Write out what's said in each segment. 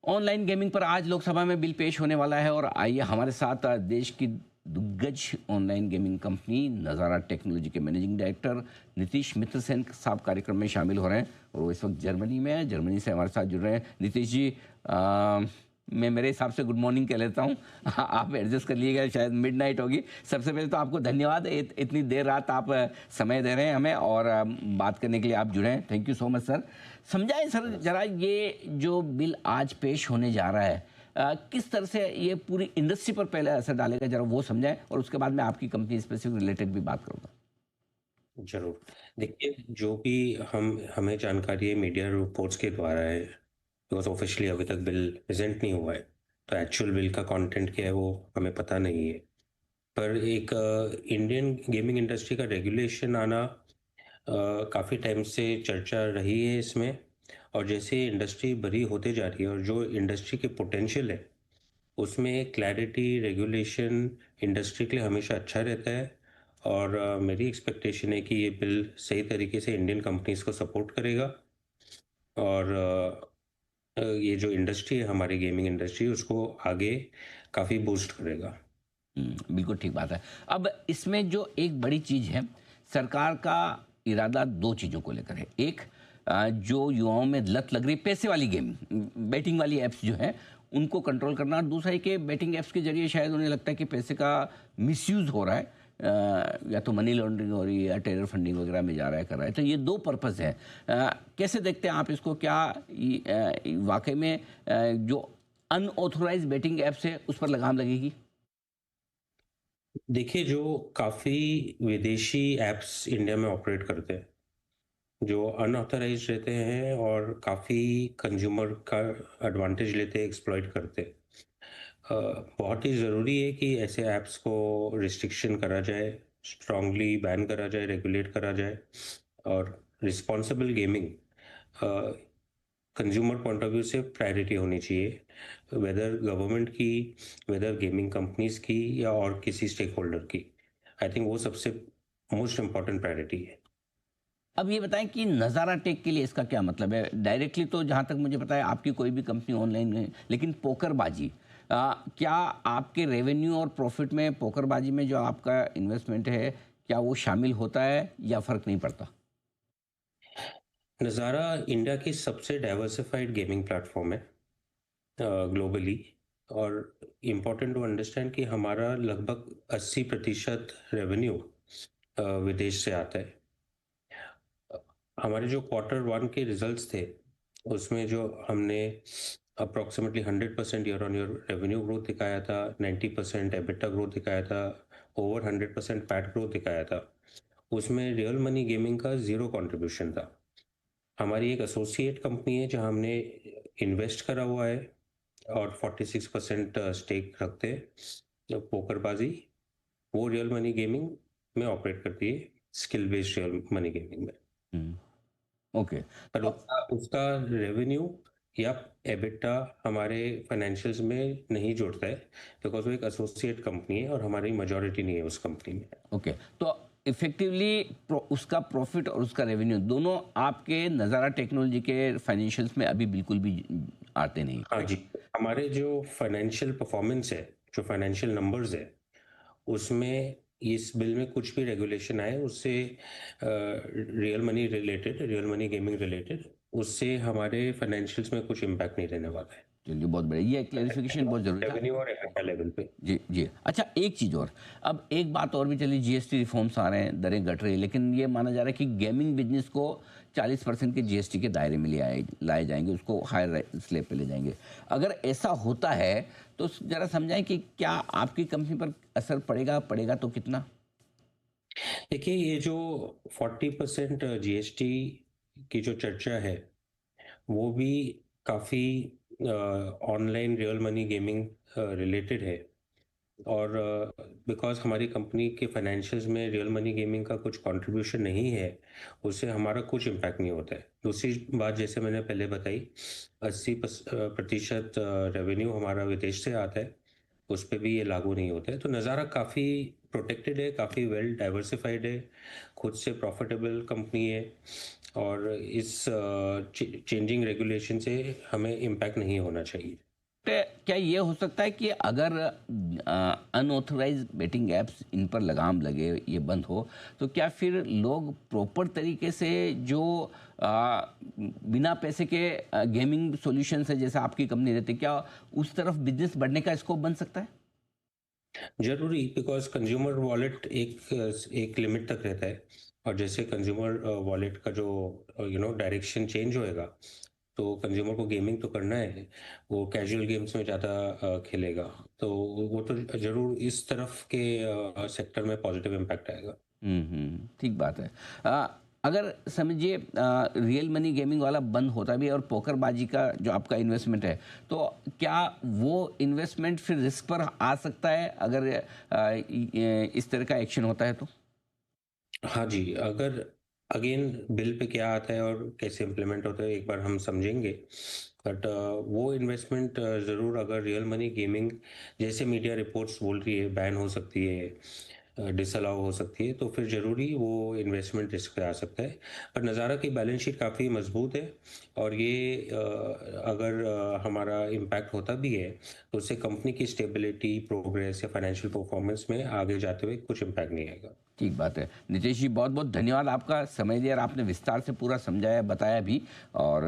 Online gaming पर आज लोकसभा में बिल पेश होने वाला है और आइए हमारे साथ देश की दिग्गज ऑनलाइन गेमिंग कंपनी नज़ारा टेक्नोलॉजी के मैनेजिंग डायरेक्टर नीतीश मित्र सेन साहब कार्यक्रम में शामिल हो रहे हैं और वो इस वक्त जर्मनी में है। जर्मनी से हमारे साथ जुड़ रहे हैं नीतीश जी। मैं मेरे हिसाब से गुड मॉर्निंग कह लेता हूँ। आप एडजस्ट कर लीजिएगा, शायद मिडनाइट होगी। सबसे पहले तो आपको धन्यवाद, इतनी देर रात आप समय दे रहे हैं हमें और बात करने के लिए आप जुड़े हैं। Thank you so much sir. समझाएं सर जरा, ये जो बिल आज पेश होने जा रहा है किस तरह से ये पूरी इंडस्ट्री पर पहले असर डालेगा, जरा वो समझाएं और उसके बाद मैं आपकी कंपनी स्पेसिफिक रिलेटेड भी बात करूंगा। जरूर। देखिए, जो भी हमें जानकारी है मीडिया रिपोर्ट्स के द्वारा है, बिकॉज ऑफिशियली अभी तक बिल प्रेजेंट नहीं हुआ है, तो एक्चुअल बिल का कंटेंट क्या है वो हमें पता नहीं है। पर एक इंडियन गेमिंग इंडस्ट्री का रेगुलेशन आना काफ़ी टाइम से चर्चा रही है इसमें। और जैसे इंडस्ट्री बड़ी होते जा रही है और जो इंडस्ट्री के पोटेंशियल है उसमें क्लैरिटी रेगुलेशन इंडस्ट्री के लिए हमेशा अच्छा रहता है। और मेरी एक्सपेक्टेशन है कि ये बिल सही तरीके से इंडियन कंपनीज को सपोर्ट करेगा और ये जो इंडस्ट्री है हमारी गेमिंग इंडस्ट्री उसको आगे काफ़ी बूस्ट करेगा। बिल्कुल ठीक बात है। अब इसमें जो एक बड़ी चीज़ है, सरकार का इरादा दो चीज़ों को लेकर है। एक, जो युवाओं में लत लग रही पैसे वाली गेम, बैटिंग वाली ऐप्स जो हैं उनको कंट्रोल करना, और दूसरा है कि बैटिंग ऐप्स के जरिए शायद उन्हें लगता है कि पैसे का मिसयूज़ हो रहा है, या तो मनी लॉन्ड्रिंग हो रही है या टेरर फंडिंग वगैरह में जा रहा है, कर रहा है। तो ये दो पर्पज़ है। कैसे देखते हैं आप इसको? क्या वाकई में जो अनऑथोराइज बैटिंग ऐप्स है उस पर लगाम लगेगी? देखिए, जो काफ़ी विदेशी ऐप्स इंडिया में ऑपरेट करते हैं, जो अनऑथराइज्ड रहते हैं और काफ़ी कंज्यूमर का एडवांटेज लेते हैं, एक्सप्लॉइट करते हैं। बहुत ही ज़रूरी है कि ऐसे ऐप्स को रिस्ट्रिक्शन करा जाए, स्ट्रांगली बैन करा जाए, रेगुलेट करा जाए। और responsible gaming consumer point of view से प्रायोरिटी होनी चाहिए, वेदर गवर्नमेंट की, वेदर गेमिंग कंपनीज की या और किसी स्टेक होल्डर की। आई थिंक वो सबसे मोस्ट इम्पॉर्टेंट प्रायोरिटी है। अब ये बताएं कि नज़ारा टेक के लिए इसका क्या मतलब है? डायरेक्टली तो जहाँ तक मुझे पता है आपकी कोई भी कंपनी ऑनलाइन नहीं, लेकिन पोकरबाजी, क्या आपके रेवेन्यू और प्रॉफिट में पोकरबाजी में जो आपका इन्वेस्टमेंट है, क्या वो शामिल होता है या फ़र्क नहीं पड़ता? नज़ारा इंडिया की सबसे डाइवर्सिफाइड गेमिंग प्लेटफॉर्म है ग्लोबली। और इम्पॉर्टेंट टू अंडरस्टैंड कि हमारा लगभग 80% रेवेन्यू विदेश से आता है। हमारे जो Q1 के रिजल्ट्स थे उसमें जो हमने approximately 100% year on year revenue growth दिखाया था, 90% एबिटा ग्रोथ दिखाया था, ओवर 100% पैट ग्रोथ दिखाया था। उसमें रियल मनी गेमिंग का ज़ीरो कंट्रीब्यूशन था। हमारी एक एसोसिएट कंपनी है जहां हमने इन्वेस्ट करा हुआ है और 46% स्टेक रखते हैं पोकरबाजी। वो रियल मनी गेमिंग में ऑपरेट करती है, skill based real money gaming में। हुँ, ओके। पर तो उसका उसका रेवेन्यू या एबिटा हमारे फाइनेंशियल्स में नहीं जुड़ता है, बिकॉज वो एक एसोसिएट कंपनी है और हमारी मेजॉरिटी नहीं है उस कंपनी में। ओके, तो इफ़ेक्टिवली उसका प्रॉफिट और उसका रेवेन्यू दोनों आपके नज़ारा टेक्नोलॉजी के फाइनेंशियल्स में अभी बिल्कुल भी आते नहीं। हाँ जी। हमारे जो फाइनेंशियल परफॉर्मेंस है, जो फाइनेंशियल नंबर्स है, उसमें इस बिल में कुछ भी रेगुलेशन आए उससे रियल मनी गेमिंग रिलेटेड उससे हमारे फाइनेंशियल्स में कुछ इम्पैक्ट नहीं रहने वाला है। चलिए, बहुत बढ़िया, ये क्लैरिफिकेशन बहुत ज़रूरी था। रेवेन्यू और एबिटा लेवल पे। जी, जी। अच्छा, एक चीज़ और, अब एक बात और भी चली, जीएसटी रिफ़ॉर्म्स आ रहे हैं, दरें घट रही हैं, लेकिन ये माना जा रहा है कि गेमिंग बिज़नेस को 40% के जीएसटी के दायरे में लाए जाएँगे, उसको हायर स्लैब पे ले जाएँगे। अगर ऐसा होता है, तो ज़रा समझाएँ कि क्या आपकी कंपनी पर असर पड़ेगा? पड़ेगा तो कितना? देखिए, ये जो 40% जीएसटी की जो चर्चा है वो भी काफ़ी online real money gaming related है। और बिकॉज़ हमारी कंपनी के फाइनेंशियल्स में रियल मनी गेमिंग का कुछ कंट्रीब्यूशन नहीं है, उससे हमारा कुछ इम्पैक्ट नहीं होता है। दूसरी बात, जैसे मैंने पहले बताई, 80% रेवेन्यू हमारा विदेश से आता है, उस पे भी ये लागू नहीं होता है। तो नज़ारा काफ़ी प्रोटेक्टेड है, काफ़ी वेल डाइवर्सिफाइड है, खुद से प्रॉफिटेबल कंपनी है। और इस चेंजिंग रेगुलेशन से हमें इम्पैक्ट नहीं होना चाहिए। क्या ये हो सकता है कि अगर अनऑथराइज बेटिंग एप्स इन पर लगाम लगे, ये बंद हो, तो क्या फिर लोग प्रॉपर तरीके से जो बिना पैसे के गेमिंग सॉल्यूशन है जैसे आपकी कंपनी रहती है, क्या उस तरफ बिजनेस बढ़ने का स्कोप बन सकता है? ज़रूरी, बिकॉज़ कंज़्यूमर वॉलेट एक लिमिट तक रहता है, और जैसे कंज़्यूमर वॉलेट का जो डायरेक्शन चेंज होएगा, तो कंज़्यूमर को गेमिंग तो करना है, वो कैजुअल गेम्स में ज़्यादा खेलेगा। तो वो तो ज़रूर इस तरफ के सेक्टर में पॉज़िटिव इम्पैक्ट आएगा। ठीक बात है। अगर समझिए रियल मनी गेमिंग वाला बंद होता भी है और पोकरबाजी का जो आपका इन्वेस्टमेंट है, तो क्या वो इन्वेस्टमेंट फिर रिस्क पर आ सकता है अगर इस तरह का एक्शन होता है तो? हाँ जी, अगर अगेन बिल पे क्या आता है और कैसे इम्प्लीमेंट होता है एक बार हम समझेंगे। बट वो इन्वेस्टमेंट ज़रूर, अगर रियल मनी गेमिंग जैसे मीडिया रिपोर्ट्स बोल रही है बैन हो सकती है, डिसअलाउ हो सकती है, तो फिर ज़रूरी वो इन्वेस्टमेंट रिस्क पे आ सकता है। पर नज़ारा की बैलेंस शीट काफ़ी मज़बूत है, और ये अगर हमारा इम्पैक्ट होता भी है, तो उससे कंपनी की स्टेबिलिटी, प्रोग्रेस या फाइनेंशियल परफॉर्मेंस में आगे जाते हुए कुछ इम्पैक्ट नहीं आएगा। ठीक बात है। नितेश जी, बहुत-बहुत धन्यवाद, आपका समय दिया और आपने विस्तार से पूरा समझाया, बताया भी, और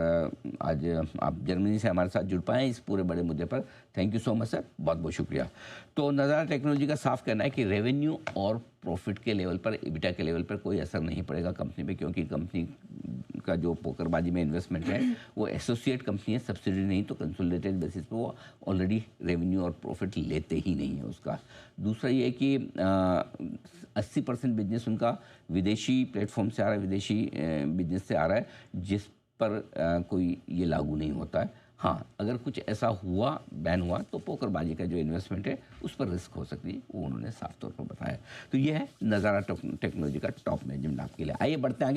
आज आप जर्मनी से हमारे साथ जुड़ पाए इस पूरे बड़े मुद्दे पर। Thank you so much sir, बहुत-बहुत शुक्रिया। तो नज़ारा टेक्नोलॉजी का साफ कहना है कि रेवेन्यू और प्रॉफिट के लेवल पर, एबिटा के लेवल पर कोई असर नहीं पड़ेगा कंपनी पे, क्योंकि कंपनी का जो पोकरबाजी में इन्वेस्टमेंट है वो एसोसिएट कंपनी है, सब्सिडी नहीं, तो कंसोलिडेटेड बेसिस पे वो ऑलरेडी रेवेन्यू और प्रॉफिट लेते ही नहीं है उसका। दूसरा ये है कि 80% बिजनेस उनका विदेशी प्लेटफॉर्म से आ रहा है, विदेशी बिजनेस से आ रहा है, जिस पर कोई ये लागू नहीं होता है। हाँ, अगर कुछ ऐसा हुआ, बैन हुआ, तो पोकरबाजी का जो इन्वेस्टमेंट है उस पर रिस्क हो सकती है, वो उन्होंने साफ तौर पर बताया। तो ये है नज़ारा टेक्नोलॉजी का टॉप मैनेजमेंट आपके लिए। आइए बढ़ते हैं आगे।